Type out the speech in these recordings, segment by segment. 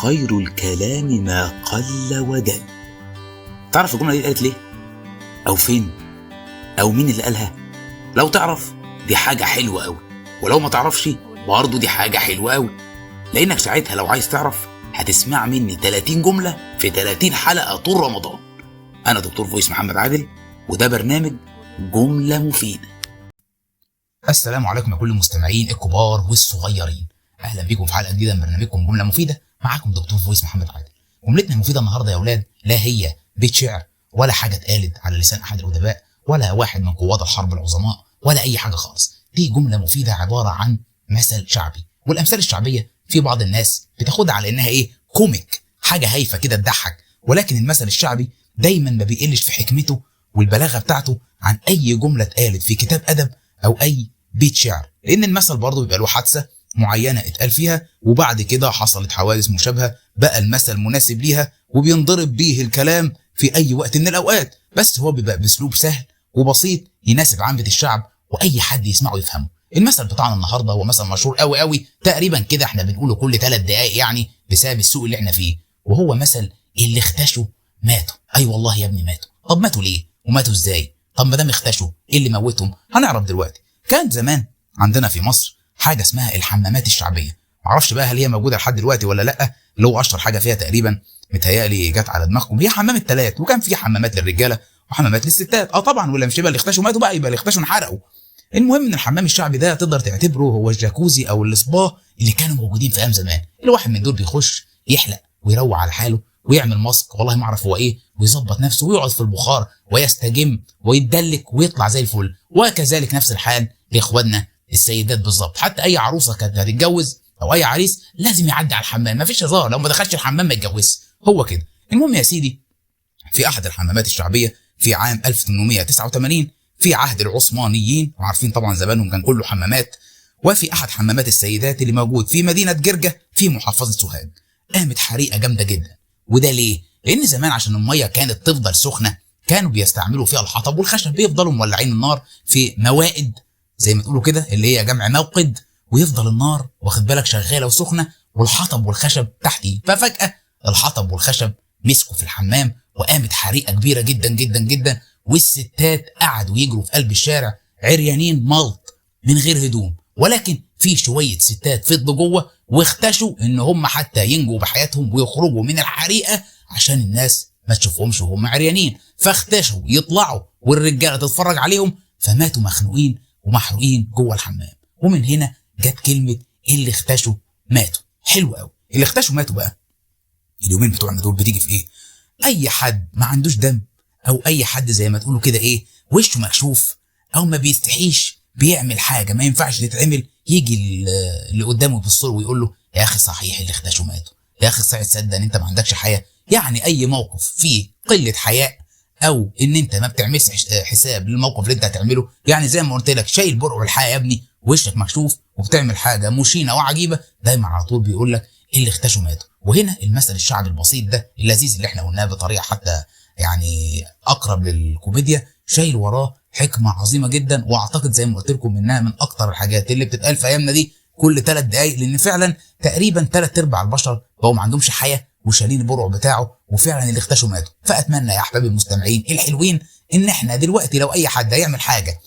خير الكلام ما قل ودل. تعرف الجملة دي اتقالت ليه؟ أو فين؟ أو مين اللي قالها؟ لو تعرف دي حاجة حلوة أوي، ولو ما تعرفش برضه دي حاجة حلوة أوي، لأنك ساعتها لو عايز تعرف هتسمع مني 30 جملة في 30 حلقة طول رمضان. أنا دكتور فويس محمد عادل، وده برنامج جملة مفيدة. السلام عليكم يا كل المستمعين الكبار والصغيرين، اهلا بيكم في حلقه جديده من برنامجكم جمله مفيده. معاكم دكتور فويس محمد عادل. جملتنا المفيده النهارده يا اولاد لا هي بيت شعر ولا حاجه اتقالت على لسان احد الادباء ولا واحد من قواد الحرب العظماء ولا اي حاجه خالص. دي جمله مفيده عباره عن مثل شعبي، والامثال الشعبيه في بعض الناس بتاخدها على انها كوميك، حاجه هايفه كده تضحك، ولكن المثل الشعبي دايما ما بيقلش في حكمته والبلاغه بتاعته عن اي جمله اتقالت في كتاب ادب او اي بيت شعر، لان المثل برضه بيبقى له حادثه معينه اتقال فيها وبعد كده حصلت حوادث مشابهه بقى المثل مناسب ليها وبينضرب بيه الكلام في اي وقت من الاوقات، بس هو بيبقى باسلوب سهل وبسيط يناسب عامه الشعب واي حد يسمعه يفهمه. المثل بتاعنا النهارده هو مثل مشهور قوي قوي، تقريبا كده احنا بنقوله كل 3 دقائق يعني بسبب السوق اللي احنا فيه، وهو مثل اللي اختشوا ماتوا. اي والله يا ابني ماتوا. طب ماتوا ليه؟ وماتوا ازاي؟ طب ما دام اختشوا ايه اللي موتهم؟ هنعرف دلوقتي. كان زمان عندنا في مصر حاجه اسمها الحمامات الشعبيه، معرفش بقى هل هي موجوده لحد دلوقتي ولا لا، اللي هو اشهر حاجه فيها تقريبا متهيألي جت على دماغكم هي حمام التلات، وكان في حمامات للرجاله وحمامات للستات. طبعا ولا مش يبقى اللي اختشوا ماتوا بقى، يبقى اللي اختشوا انحرقوا. المهم ان الحمام الشعبي ده تقدر تعتبره هو الجاكوزي او السبا اللي كانوا موجودين في ايام زمان. الواحد من دول بيخش يحلق ويروق على حاله ويعمل ماسك والله ما اعرف هو ويظبط نفسه ويقعد في البخار ويستجم ويتدلك ويطلع زي الفل. وكذلك نفس الحال لاخواننا السيدات بالظبط، حتى اي عروسه كانت هتتجوز او اي عريس لازم يعدي على الحمام، مفيش هزار، لو ما دخلش الحمام ما يتجوزش. هو كده. المهم يا سيدي، في احد الحمامات الشعبيه في عام 1889 في عهد العثمانيين، وعارفين طبعا زمانهم كان كله حمامات، وفي احد حمامات السيدات اللي موجود في مدينه جرجه في محافظه سوهاج قامت حريقه جامده جدا. وده ليه؟ لان زمان عشان الميه كانت تفضل سخنه كانوا بيستعملوا فيها الحطب والخشب، بيفضلوا مولعين النار في موائد زي ما تقولوا كده اللي هي جمع موقد، ويفضل النار واخد بالك شغاله وسخنه والحطب والخشب تحتيه. ففجاه الحطب والخشب مسكوا في الحمام وقامت حريقه كبيره جدا جدا جدا، والستات قعدوا يجروا في قلب الشارع عريانين ملط من غير هدوم، ولكن في شويه ستات فضلوا جوه واختشوا ان هم حتى ينجوا بحياتهم ويخرجوا من الحريقه عشان الناس ما تشوفهمش وهم عريانين، فاختشوا يطلعوا والرجاله تتفرج عليهم، فماتوا مخنوقين ومحروقين جوه الحمام. ومن هنا جت كلمه اللي اختشوا ماتوا. حلو قوي. اللي اختشوا ماتوا بقى اليومين بتوعنا دول بتيجي في اي حد ما عندوش دم، او اي حد زي ما تقولوا كده وشه مكشوف او ما بيستحيش بيعمل حاجه ما ينفعش تتعمل، يجي اللي قدامه يبص له ويقول له يا اخي صحيح اللي اختشوا ماتوا، يا اخي صحيح تصدق ان انت ما عندكش حياه. يعني اي موقف فيه قله حياء او ان انت ما بتعملش حساب للموقف اللي انت هتعمله، يعني زي ما قلت لك شايل برع الحياه يا ابني وشك مكشوف وبتعمل حاجه مشينه وعجيبه، دايما على طول بيقول لك اللي اختشوا ماتوا. وهنا المثل الشعبي البسيط ده اللذيذ اللي احنا قلناه بطريقه حتى يعني اقرب للكوميديا شايل وراه حكمه عظيمه جدا، واعتقد زي ما قلت لكم انها من اكتر الحاجات اللي بتتقال في ايامنا دي كل 3 دقائق، لان فعلا تقريبا 3/4 البشر بقوا ما عندهمش حياه وشايلين البرع بتاعه، وفعلا اللي اختشوا ماتوا. فاتمنى يا احبابي المستمعين الحلوين ان احنا دلوقتي لو اي حد هيعمل حاجه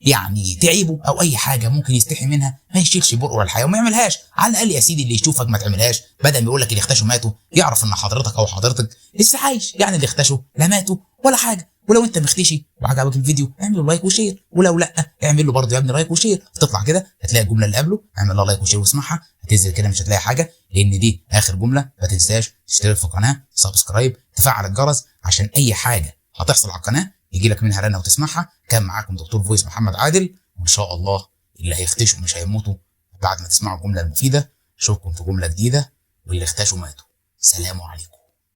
يعني تعيبه او اي حاجه ممكن يستحي منها ما يشيلش برقه الحياه وما يعملهاش. على الاقل يا سيدي اللي يشوفك ما تعملهاش، بدل ما يقول لك اللي اختشوا ماتوا يعرف ان حضرتك او حضرتك لسه عايش، يعني اللي اختشوا لا ماتوا ولا حاجه. ولو انت مختشي وعجبك الفيديو اعمل له لايك وشير، ولو لا اعمل له برضه يا ابني لايك وشير. تطلع كده هتلاقي الجمله اللي قبله اعمل لها لايك وشير واسمعها، هتنزل كده مش هتلاقي حاجه لان دي اخر جمله. ما تنساش تشترك في القناه، سبسكرايب، تفعل الجرس عشان اي حاجه هتحصل على القناه يجي لك منها رنه وتسمعها. كان معاكم دكتور فويس محمد عادل، وان شاء الله اللي هيختشوا مش هيموتوا بعد ما تسمعوا الجمله المفيده. اشوفكم في جمله جديده، واللي اختشوا ماتوا. سلام عليكم.